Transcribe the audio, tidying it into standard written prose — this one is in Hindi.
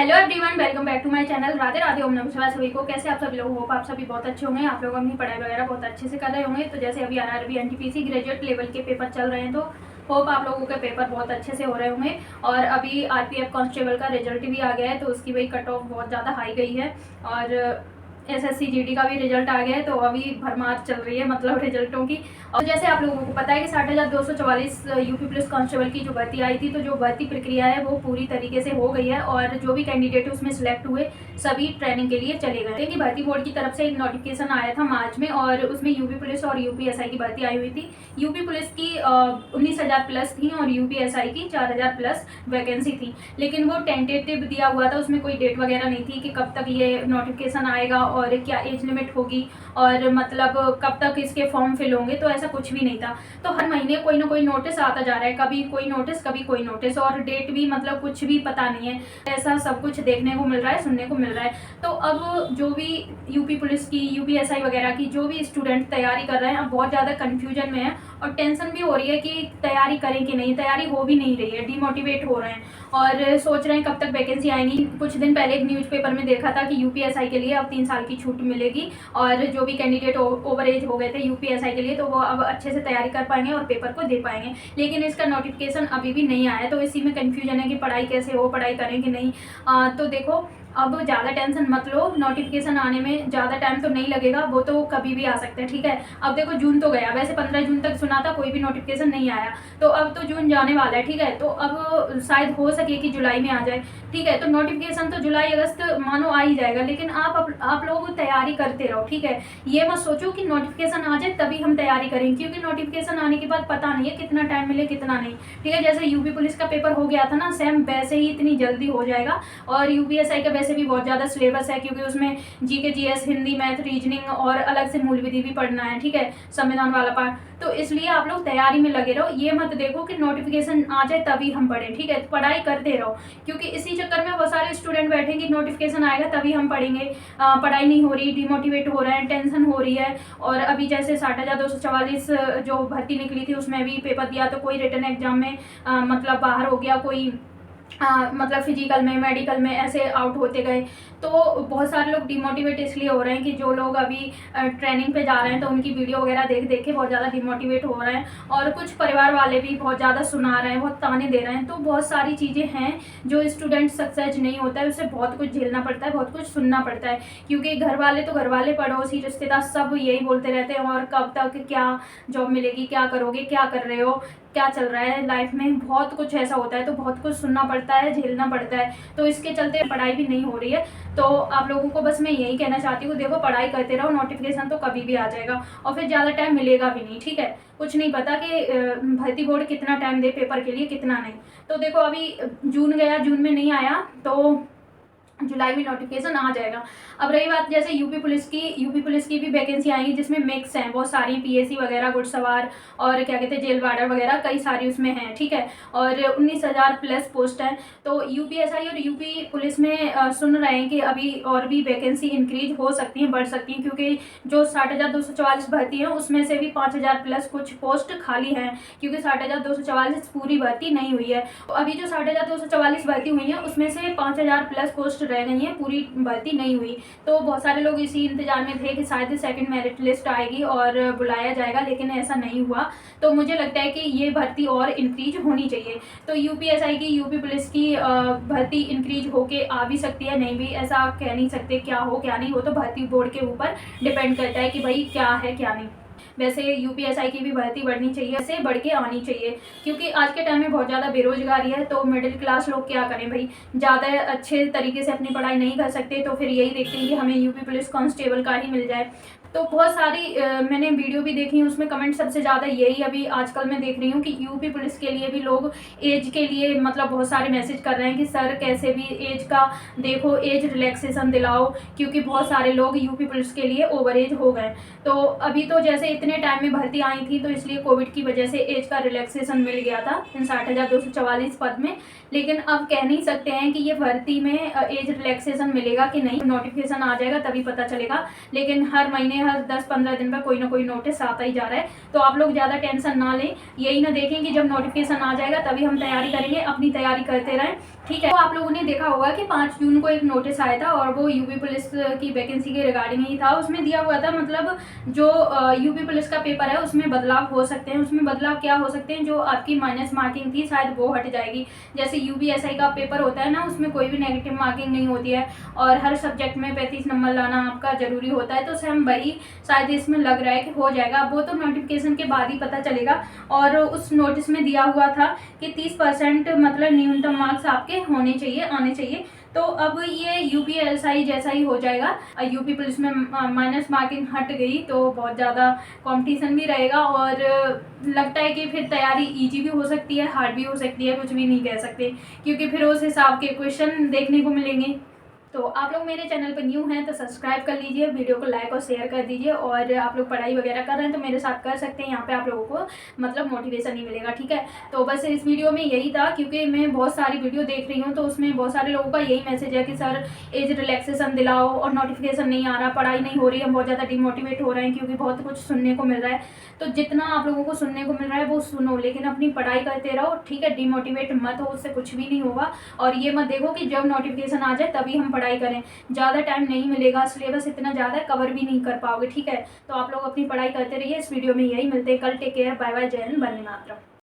Hello everyone, welcome back to my channel. Radhe Radhe, ओम नमः शिवाय सभी को। कैसे आप सभी लोग? होप आप सभी बहुत अच्छे होंगे। आप लोग अपनी पढ़ाई वगैरह बहुत अच्छे से कर रहे होंगे। तो जैसे अभी आरआरबी एनटीपीसी ग्रेजुएट लेवल के पेपर चल रहे हैं, तो होप आप लोगों के पेपर बहुत अच्छे से हो रहे होंगे। और अभी आरपीएफ कांस्टेबल का रिजल्ट भी आ गया है, तो उसकी वही कट ऑफ बहुत ज़्यादा हाई गई है। और एसएससी जीडी का भी रिजल्ट आ गया है, तो अभी भरमार चल रही है मतलब रिजल्टों की। और जैसे आप लोगों को पता है कि 60,244 यूपी पुलिस कांस्टेबल की जो भर्ती आई थी, तो जो भर्ती प्रक्रिया है वो पूरी तरीके से हो गई है। और जो भी कैंडिडेट उसमें सिलेक्ट हुए सभी ट्रेनिंग के लिए चले गए। देखिए, भर्ती बोर्ड की तरफ से एक नोटिफिकेशन आया था मार्च में, और उसमें यूपी पुलिस और यूपीएसआई की भर्ती आई हुई थी। यूपी पुलिस की 19,000 प्लस थी और यूपीएसआई की 4,000 प्लस वैकेंसी थी। लेकिन वो टेंटेटिव दिया हुआ था, उसमें कोई डेट वगैरह नहीं थी कि कब तक ये नोटिफिकेशन आएगा और क्या एज लिमिट होगी और मतलब कब तक इसके फॉर्म फिल होंगे। तो ऐसा कुछ भी नहीं था। तो हर महीने कोई ना कोई नोटिस आता जा रहा है, कभी कोई नोटिस कभी कोई नोटिस, और डेट भी मतलब कुछ भी पता नहीं है। ऐसा सब कुछ देखने को मिल रहा है, सुनने को मिल रहा है। तो अब जो भी यूपी पुलिस की, यूपीएसआई वगैरह की जो भी स्टूडेंट तैयारी कर रहे हैं, अब बहुत ज़्यादा कन्फ्यूजन में है और टेंशन भी हो रही है कि तैयारी करें कि नहीं। तैयारी हो भी नहीं रही है, डिमोटिवेट हो रहे हैं और सोच रहे हैं कब तक वैकेंसी आएंगी। कुछ दिन पहले एक न्यूज़पेपर में देखा था कि यूपीएसआई के लिए अब 3 साल की छूट मिलेगी, और जो भी कैंडिडेट ओवर एज हो गए थे यूपीएसआई के लिए, तो वो अब अच्छे से तैयारी कर पाएंगे और पेपर को दे पाएंगे। लेकिन इसका नोटिफिकेशन अभी भी नहीं आया, तो इसी में कन्फ्यूजन है कि पढ़ाई कैसे हो, पढ़ाई करें कि नहीं। तो देखो, अब ज़्यादा टेंशन मत लो। नोटिफिकेशन आने में ज़्यादा टाइम तो नहीं लगेगा, वो तो कभी भी आ सकता है, ठीक है। अब देखो, जून तो गया, वैसे 15 जून तक सुना था, कोई भी नोटिफिकेशन नहीं आया। तो अब तो जून जाने वाला है, ठीक है। तो अब शायद हो सके कि जुलाई में आ जाए, ठीक है। तो नोटिफिकेशन तो जुलाई अगस्त मानो आ ही जाएगा, लेकिन आप लोग तैयारी करते रहो, ठीक है। ये मत सोचो कि नोटिफिकेशन आ जाए तभी हम तैयारी करेंगे, क्योंकि नोटिफिकेशन आने के बाद पता नहीं है कितना टाइम मिले कितना नहीं, ठीक है। जैसे यूपी पुलिस का पेपर हो गया था ना, सेम वैसे ही इतनी जल्दी हो जाएगा। और यूपीएसआई का वैसे भी बहुत ज़्यादा सिलेबस है, क्योंकि उसमें GK, GS, Hindi, math, reasoning और अलग से मूल विधि भी पढ़ना है, ठीक है, संविधान वाला पार्ट। तो इसलिए आप लोग तैयारी में लगे रहो। ये मत देखो कि नोटिफिकेशन आ जाए तभी हम पढ़ें, ठीक है। पढ़ाई करते रहो, क्योंकि इसी चक्कर में बहुत सारे स्टूडेंट बैठे कि नोटिफिकेशन आएगा तभी हम पढ़ेंगे। पढ़ाई नहीं हो रही, डिमोटिवेट हो रहे हैं, टेंशन हो रही है। और अभी जैसे 60,244 जो भर्ती निकली थी, उसमें भी पेपर दिया तो कोई रिटन एग्जाम में मतलब बाहर हो गया, कोई मतलब फिजिकल में, मेडिकल में ऐसे आउट होते गए। तो बहुत सारे लोग डिमोटिवेट इसलिए हो रहे हैं कि जो लोग अभी ट्रेनिंग पे जा रहे हैं, तो उनकी वीडियो वगैरह देख देख के बहुत ज़्यादा डिमोटिवेट हो रहे हैं। और कुछ परिवार वाले भी बहुत ज़्यादा सुना रहे हैं, बहुत ताने दे रहे हैं। तो बहुत सारी चीज़ें हैं, जो स्टूडेंट सक्सेस नहीं होता है उससे बहुत कुछ झेलना पड़ता है, बहुत कुछ सुनना पड़ता है। क्योंकि घर वाले तो घर वाले, पड़ोसी, रिश्तेदार सब यही बोलते रहते हैं, और कब तक क्या जॉब मिलेगी, क्या करोगे, क्या कर रहे हो, क्या चल रहा है लाइफ में। बहुत कुछ ऐसा होता है, तो बहुत कुछ सुनना पड़ता है, झेलना पड़ता है। तो इसके चलते पढ़ाई भी नहीं हो रही है। तो आप लोगों को बस मैं यही कहना चाहती हूँ, देखो पढ़ाई करते रहो, नोटिफिकेशन तो कभी भी आ जाएगा और फिर ज़्यादा टाइम मिलेगा भी नहीं, ठीक है। कुछ नहीं पता कि भर्ती बोर्ड कितना टाइम दे पेपर के लिए, कितना नहीं। तो देखो, अभी जून गया, जून में नहीं आया तो जुलाई में नोटिफिकेशन आ जाएगा। अब रही बात जैसे यूपी पुलिस की भी वैकेंसी आएंगी, जिसमें मिक्स हैं बहुत सारी, पीएसी वगैरह, गुड़सवार और क्या कहते हैं जेल वार्डर वगैरह, कई सारी उसमें हैं, ठीक है। और 19,000 प्लस पोस्ट हैं। तो यूपीएसआई और यूपी पुलिस में सुन रहे हैं कि अभी और भी वैकेंसी इंक्रीज हो सकती हैं, बढ़ सकती हैं, क्योंकि जो 60,244 भर्ती है उसमें से भी 5,000 प्लस कुछ पोस्ट खाली हैं, क्योंकि 60,244 पूरी भर्ती नहीं हुई है। तो अभी जो 60,244 भर्ती हुई है उसमें से 5,000 प्लस पोस्ट रह गई है, पूरी भर्ती नहीं हुई। तो बहुत सारे लोग इसी इंतजार में थे कि शायद सेकंड मेरिट लिस्ट आएगी और बुलाया जाएगा, लेकिन ऐसा नहीं हुआ। तो मुझे लगता है कि ये भर्ती और इंक्रीज होनी चाहिए। तो यूपीएसआई की, यूपी पुलिस की भर्ती इंक्रीज होके आ भी सकती है, नहीं भी, ऐसा कह नहीं सकते क्या हो क्या नहीं हो। तो भर्ती बोर्ड के ऊपर डिपेंड करता है कि भाई क्या है क्या नहीं। वैसे यूपीएसआई की भी भर्ती बढ़नी चाहिए, ऐसे बढ़ के आनी चाहिए, क्योंकि आज के टाइम में बहुत ज़्यादा बेरोजगारी है। तो मिडिल क्लास लोग क्या करें भाई, ज़्यादा अच्छे तरीके से अपनी पढ़ाई नहीं कर सकते, तो फिर यही देखते हैं कि हमें यूपी पुलिस कांस्टेबल का ही मिल जाए। तो बहुत सारी मैंने वीडियो भी देखी है, उसमें कमेंट सबसे ज़्यादा यही अभी आजकल मैं देख रही हूँ कि यूपी पुलिस के लिए भी लोग एज के लिए मतलब बहुत सारे मैसेज कर रहे हैं कि सर कैसे भी एज का देखो, एज रिलैक्सेशन दिलाओ, क्योंकि बहुत सारे लोग यूपी पुलिस के लिए ओवर एज हो गए। तो अभी तो जैसे इतने टाइम में भर्ती आई थी, तो इसलिए कोविड की वजह से एज का रिलैक्सेशन मिल गया था इन 60,244 पद में। लेकिन अब कह नहीं सकते हैं कि ये भर्ती में एज रिलैक्सेशन मिलेगा कि नहीं, नोटिफिकेशन आ जाएगा तभी पता चलेगा। लेकिन हर महीने हर 10-15 दिन में कोई ना कोई नोटिस आता ही जा रहा है। तो आप लोग ज़्यादा टेंशन ना लें, यही ना देखें कि जब नोटिफिकेशन आ जाएगा तभी हम तैयारी करेंगे, अपनी तैयारी करते रहें, ठीक है। तो आप लोगों ने देखा होगा कि 5 जून को एक नोटिस आया था और वो यूपी पुलिस की वैकेंसी के रिगार्डिंग ही था। उसमें दिया हुआ था मतलब जो यूपी पुलिस का पेपर है उसमें बदलाव हो सकते हैं। उसमें बदलाव क्या हो सकते हैं, जो आपकी माइनस मार्किंग थी शायद वो हट जाएगी। जैसे यूपीएसआई का पेपर होता है ना, उसमें कोई भी नेगेटिव मार्किंग नहीं होती है और हर सब्जेक्ट में 35 नंबर लाना आपका ज़रूरी होता है। तो सेम वही शायद इसमें लग रहा है कि हो जाएगा। वो तो नोटिफिकेशन के बाद ही पता चलेगा। और उस नोटिस में दिया हुआ था कि 30% मतलब न्यूनतम मार्क्स आपके होने चाहिए, आने चाहिए। तो अब ये यूपीएसआई जैसा ही हो जाएगा। यूपी पुलिस में माइनस मार्किंग हट गई तो बहुत ज़्यादा कंपटीशन भी रहेगा और लगता है कि फिर तैयारी इजी भी हो सकती है, हार्ड भी हो सकती है, कुछ भी नहीं कह सकते, क्योंकि फिर उस हिसाब के क्वेश्चन देखने को मिलेंगे। तो आप लोग मेरे चैनल पर न्यू हैं तो सब्सक्राइब कर लीजिए, वीडियो को लाइक और शेयर कर दीजिए। और आप लोग पढ़ाई वगैरह कर रहे हैं तो मेरे साथ कर सकते हैं, यहाँ पे आप लोगों को मतलब मोटिवेशन ही मिलेगा, ठीक है। तो बस इस वीडियो में यही था, क्योंकि मैं बहुत सारी वीडियो देख रही हूँ तो उसमें बहुत सारे लोगों का यही मैसेज है कि सर एज रिलैक्सेशन दिलाओ और नोटिफिकेशन नहीं आ रहा, पढ़ाई नहीं हो रही, हम बहुत ज़्यादा डिमोटिवेट हो रहे हैं क्योंकि बहुत कुछ सुनने को मिल रहा है। तो जितना आप लोगों को सुनने को मिल रहा है वो सुनो, लेकिन अपनी पढ़ाई करते रहो, ठीक है। डिमोटिवेट मत हो, उससे कुछ भी नहीं होगा। और ये मत देखो कि जब नोटिफिकेशन आ जाए तभी हम पढ़ाई करें, ज़्यादा टाइम नहीं मिलेगा, सिलेबस इतना ज़्यादा है कवर भी नहीं कर पाओगे, ठीक है। तो आप लोग अपनी पढ़ाई करते रहिए। इस वीडियो में यही मिलते हैं कल। टेक केयर, बाय बाय, जय हिंद, वंदे मातरम।